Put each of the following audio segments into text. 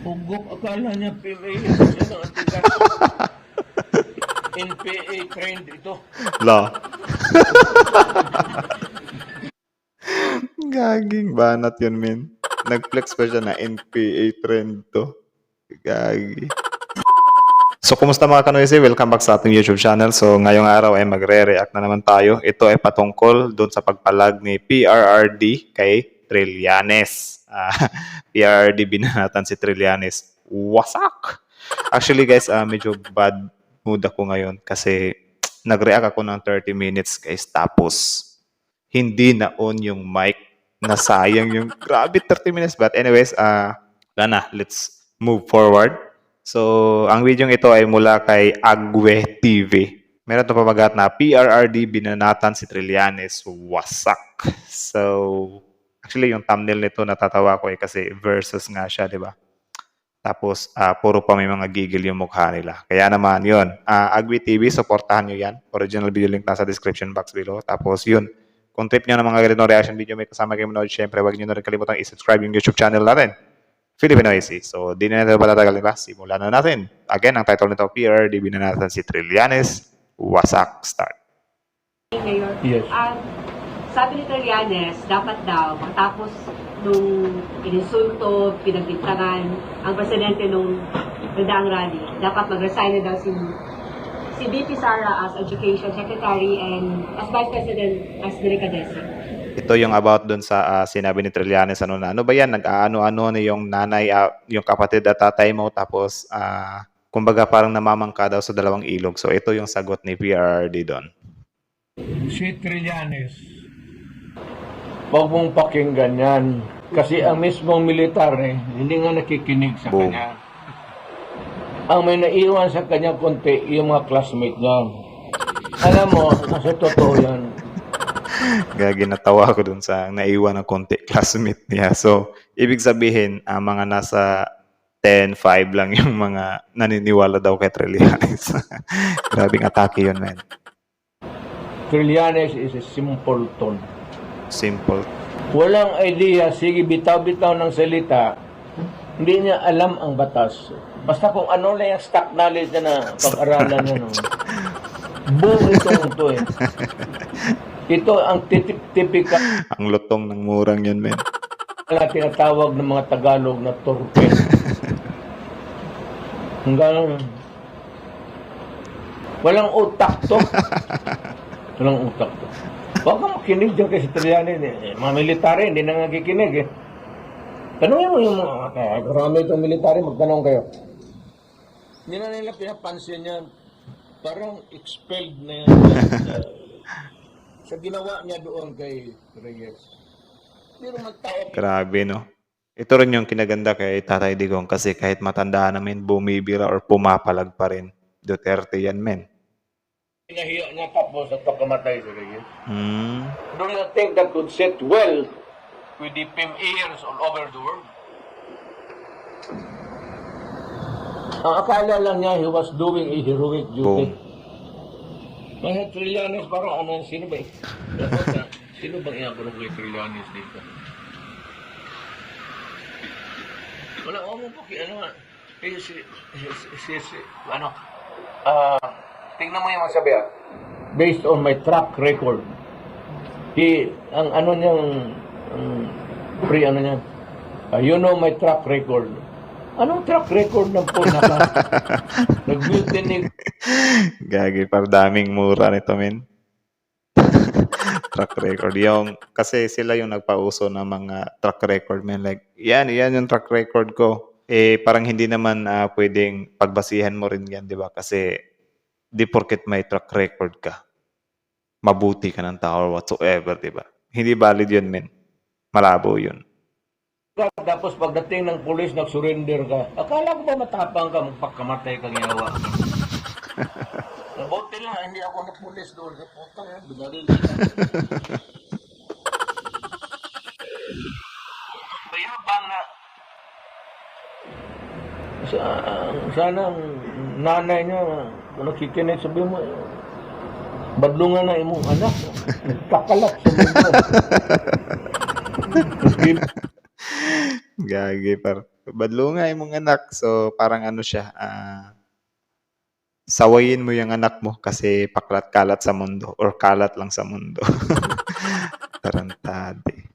Ugok, akala niya PMA siya ng antigas. NPA trained ito. La. Gaging banat yun, men. Nag-flex pa siya na NPA trend to. Gagi. So, kumusta mga kanoysi? Welcome back sa ating YouTube channel. So, ngayong araw ay magre-react na naman tayo. Ito ay patungkol doon sa pagpalag ni PRRD kay Trillanes. PRRD binanatan si Trillanes. Wasak! Actually guys, medyo bad mood ako ngayon kasi nag-react ako ng 30 minutes guys. Tapos, hindi na on yung mic. Nasayang yung grabe 30 minutes. But anyways, wala na. Let's move forward. So, ang video ito ay mula kay Agwe TV. Meron ito pamagat na PRRD binanatan si Trillanes. Wasak. So, actually yung thumbnail nito natatawa ko kasi versus nga siya, di ba? Tapos, puro pa may mga gigil yung mukha nila. Kaya naman, yun. Agwe TV, supportahan nyo yan. Original video link nasa description box below. Tapos, yun. Kung trip nyo ng mga ganitong reaction video, may kasama kayo manood, syempre, wag nyo na rin kalimutan i-subscribe yung YouTube channel natin. Filipinoisy. So, di na natin patatagal, diba? Simulan na natin. Again, ang title nito, PRRD binanatan si Trillanes. Wasak. Start. Mayor, Yes. sabi ni Trillanes, dapat daw, matapos nung ininsulto, pinagbintangan ang presidente nung nagdaang rally, dapat mag-resign na daw si VP Sara as Education Secretary and as Vice President as Delicadesa. Ito yung about dun sa sinabi ni Trillanes. Ano ba yan? Nag-aano-ano na yung nanay, yung kapatid at tatay mo. Tapos, kumbaga parang namamangka daw sa dalawang ilog. So, ito yung sagot ni PRRD doon. Si Trillanes, huwag mong pakinggan yan. Kasi ang mismong militar hindi nga nakikinig sa Boom. kanya. Ang may naiwan sa kanya konti, yung mga classmate niya. Alam mo, nasa totoo yan. Gagi, natawa ko dun sa naiwan ng konti classmate niya. So, ibig sabihin, mga nasa 10-5 lang yung mga naniniwala daw kay Trillanes. Grabing atake yun, man. Trillanes is a simple tone. Simple. Walang idea, sige bitaw-bitaw ng salita, hindi niya alam ang batas. Basta kung ano lang yung stock knowledge niya na pag-aralan niya. No? Buong itong ito eh. Ito ang typical Ang lutong ng murang yun, men. na tinatawag ng mga Tagalog na torpe. Hanggang walang utak to. Walang utak to. Huwag kang makinig dyan kasi Trillanes. Mga military, hindi na nakikinig eh. Tanungin mo yung mga, marami itong military, magtanong kayo. Hindi na nila pinapansin yan. Parang expelled na yan. Sa ginawa niya doon kay Reyes. Hindi naman tao. Grabe, no? Ito rin yung kinaganda kay Tatay Digong kasi kahit matanda namin, bumibira or pumapalag pa rin. Duterte yan, men. Pinahiya niya tapos at pagkamatay si Reyes. Do you think that could sit well with the PMAers all over the world? Ang akala lang niya, he was doing a heroic duty. Boom. Mga Trillanes, parang ano, sino ba eh? Sino bang iyakulong kay Trillanes dito? Wala, mo po ano nga. Ano? Tingnan mo yung masabi based on my track record. Ang ano niyang, ano niya, you know my track record. Anong track record ng po na ka? Nag-mutiny. Gagi, par daming mura nito, men. Track record. Kasi sila yung nagpauso ng mga track record, men. Like, yan yung track record ko. Parang hindi naman pwedeng pagbasihan mo rin yan, di ba? Kasi, di porket may track record ka, mabuti ka ng tao or whatsoever, di ba? Hindi valid yun, men. Malabo yun. Tapos pagdating ng pulis, nag-surrender ka. Akala ko ba matapang ka, magpagkamatay kang ginawa? Buti lang, hindi ako na pulis doon. Putang yan, binaril nila. Mayabang na. Sana ang nanay niya, kung nakikinig, sabi mo, badlungan na imong anak. Nagkakalat sa mundo. Gagi, par. badlungay mong anak. So, parang ano siya, sawayin mo yung anak mo kasi paklat-kalat sa mundo or kalat lang sa mundo. Tarantade.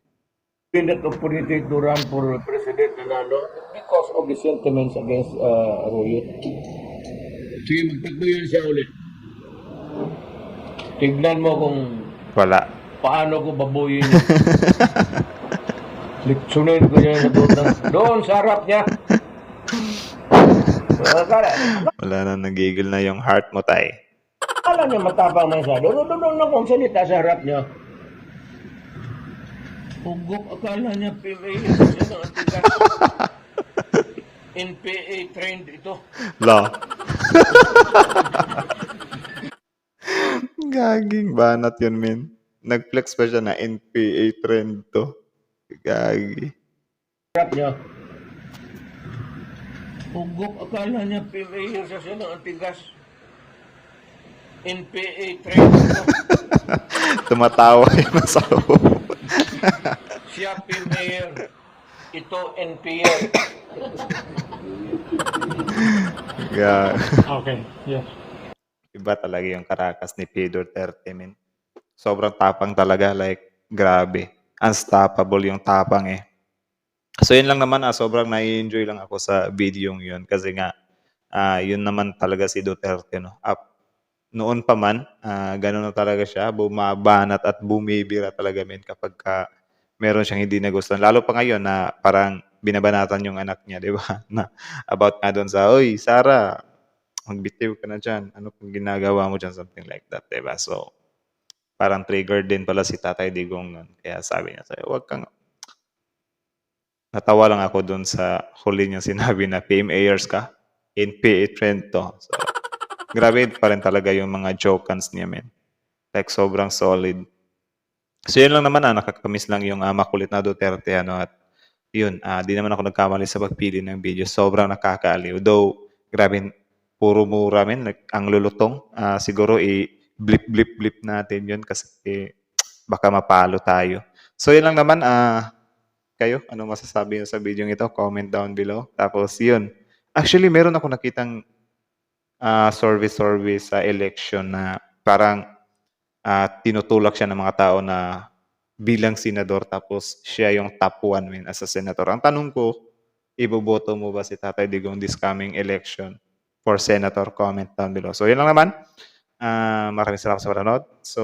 That opportunity to run for President Nanalo because of the sentiments against Roy. Sige, magtagbo yun siya ulit. Tignan mo kung Wala. paano ko babuyin. Liksunin ko niya doon sa harap niya. Wala na, nagigil na yung heart mo, tay. Alam niya matapang man siya. Doon na kung salita sa harap niya. Ugok, akala niya PMA. NPA trained ito. La. Gaging banat yun, men. Nag-flex pa siya na NPA trend to. Gagi. Harap niya. Ugok, akala niya PMA siya ng antigas. NPA trained ito. Tumatawa yun sa loob. Siya PMA. Ito NPA. Okay, yes. Iba talaga yung Caracas ni P. Duterte, men. Sobrang tapang talaga, like, grabe. Unstoppable yung tapang eh. So yun lang naman, sobrang nai-enjoy lang ako sa video yun kasi nga, yun naman talaga si Duterte, no? Noon pa man, gano'n na talaga siya, bumabanat at bumibira talaga, men, kapag meron siyang hindi nagustuhan. Lalo pa ngayon na parang binabanatan yung anak niya, di ba? Na about nga doon sa, "Oy, Sara, magbitiw ka na dyan. Ano kung ginagawa mo dyan?" Something like that, di ba? So, parang triggered din pala si Tatay Digong nun. Kaya sabi niya sa'yo, "Huwag kang..." Natawa lang ako doon sa huli niya sinabi na PMAers ka, NPA trend to. So, grabe pa rin talaga yung mga jokans niya, men. Like, sobrang solid. So, yun lang naman, nakakamiss lang yung makulit na Duterte, ano, at yun, di naman ako nagkamali sa pagpili ng video. Sobrang nakakaaliw. Though, grabe, puro mura, men. Like, ang lulutong. Siguro, blip natin yun kasi baka mapalo tayo. So, yun lang naman, kayo, ano masasabi nyo sa video ito? Comment down below. Tapos, yun. Actually, meron ako nakitang survey sa election na parang tinutulak siya ng mga tao na bilang senador tapos siya yung top 1 win as a senator. Ang tanong ko, iboboto mo ba si Tatay Digong this coming election for senator? Comment down below. So, yun lang naman. Maraming salamat sa panonood. So,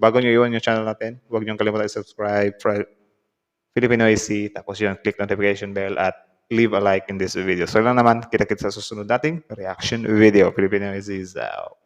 bago nyo iwan yung channel natin, huwag nyo kalimutan i-subscribe for Filipino IC, tapos yun, click notification bell at leave a like in this video. So, yun lang naman. Kita-kits sa susunod nating reaction video. Filipino IC is out.